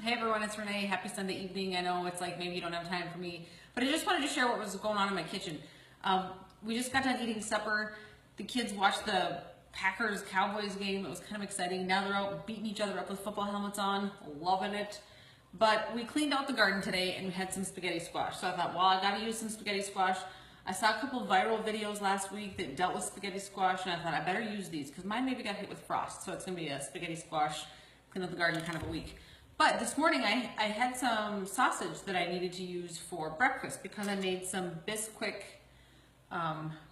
Hey everyone, it's Renee. Happy Sunday evening. I know it's like maybe you don't have time for me, but I just wanted to share what was going on in my kitchen. We just got done eating supper. The kids watched the Packers-Cowboys game. It was kind of exciting. Now they're out beating each other up with football helmets on, loving it. But we cleaned out the garden today and we had some spaghetti squash. So I thought, well, I gotta use some spaghetti squash. I saw a couple of viral videos last week that dealt with spaghetti squash, and I thought I better use these because mine maybe got hit with frost. So it's gonna be a spaghetti squash, clean out the garden kind of a week. But this morning I had some sausage that I needed to use for breakfast because I made some Bisquick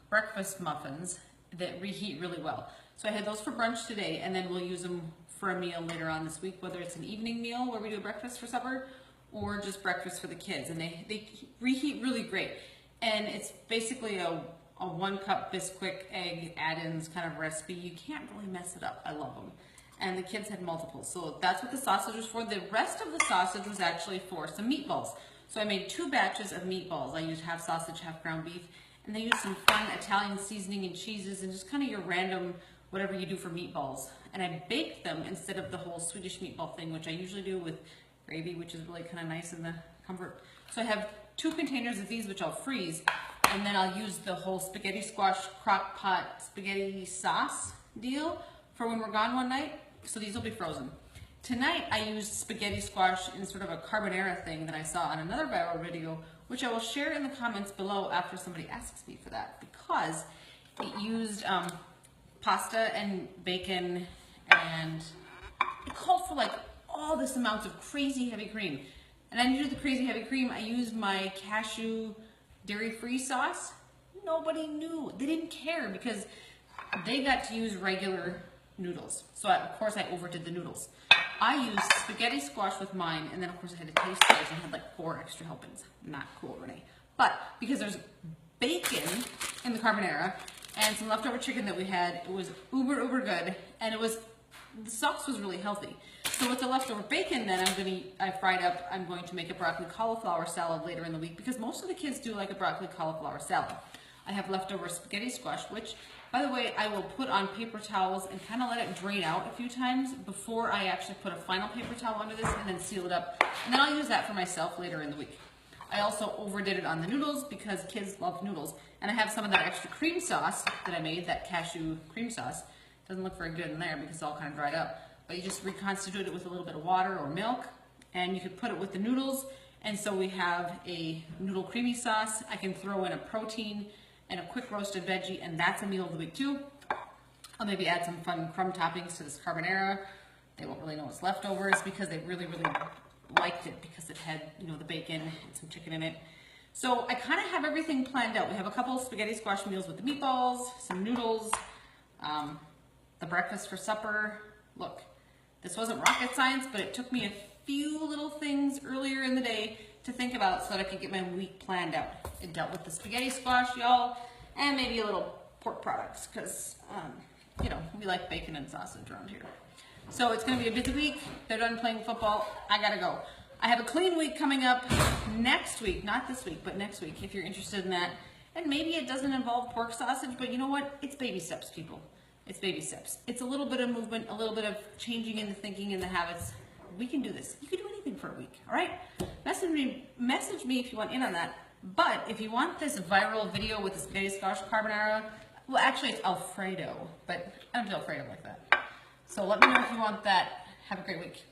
breakfast muffins that reheat really well. So I had those for brunch today, and then we'll use them for a meal later on this week, whether it's an evening meal where we do breakfast for supper or just breakfast for the kids. And they reheat really great. And it's basically a 1 cup Bisquick egg add-ins kind of recipe. You can't really mess it up. I love them. And the kids had multiples. So that's what the sausage was for. The rest of the sausage was actually for some meatballs. So I made 2 batches of meatballs. I used half sausage, half ground beef. And they used some fun Italian seasoning and cheeses and just kind of your random whatever you do for meatballs. And I baked them instead of the whole Swedish meatball thing, which I usually do with gravy, which is really kind of nice in the comfort. So I have 2 containers of these, which I'll freeze. And then I'll use the whole spaghetti squash crock pot spaghetti sauce deal for when we're gone one night. So these will be frozen. Tonight I used spaghetti squash in sort of a carbonara thing that I saw on another viral video, which I will share in the comments below after somebody asks me for that, because it used pasta and bacon, and it called for like all this amount of crazy heavy cream. And I needed the crazy heavy cream. I used my cashew dairy-free sauce. Nobody knew. They didn't care because they got to use regular noodles. So of course I overdid the noodles. I used spaghetti squash with mine, and then of course I had to taste theirs and had like 4 extra helpings. Not cool, Renee. But because there's bacon in the carbonara and some leftover chicken that we had, it was uber good, and the sauce was really healthy. So with the leftover bacon, then I fried up. I'm going to make a broccoli cauliflower salad later in the week because most of the kids do like a broccoli cauliflower salad. I have leftover spaghetti squash, which, by the way, I will put on paper towels and kind of let it drain out a few times before I actually put a final paper towel under this and then seal it up. And then I'll use that for myself later in the week. I also overdid it on the noodles because kids love noodles. And I have some of that extra cream sauce that I made, that cashew cream sauce. Doesn't look very good in there because it's all kind of dried up. But you just reconstitute it with a little bit of water or milk, and you could put it with the noodles. And so we have a noodle creamy sauce. I can throw in a protein and a quick roasted veggie, and that's a meal of the week too. I'll maybe add some fun crumb toppings to this carbonara. They won't really know it's leftovers because they really liked it because it had, you know, the bacon and some chicken in it. So I kind of have everything planned out. We have a couple of spaghetti squash meals with the meatballs, some noodles, the breakfast for supper. Look, this wasn't rocket science, but it took me a few little things earlier in the day to think about so that I could get my week planned out. It dealt with the spaghetti squash, y'all, and maybe a little pork products because, you know, we like bacon and sausage around here. So it's going to be a busy week. They're done playing football. I got to go. I have a clean week coming up next week, not this week, but next week if you're interested in that. And maybe it doesn't involve pork sausage, but you know what? It's baby steps, people. It's baby steps. It's a little bit of movement, a little bit of changing in the thinking and the habits. We can do this. You can do anything for a week, all right? Message me if you want in on that. But if you want this viral video with the spaghetti squash carbonara, well, actually it's Alfredo, but I don't do Alfredo like that. So let me know if you want that. Have a great week.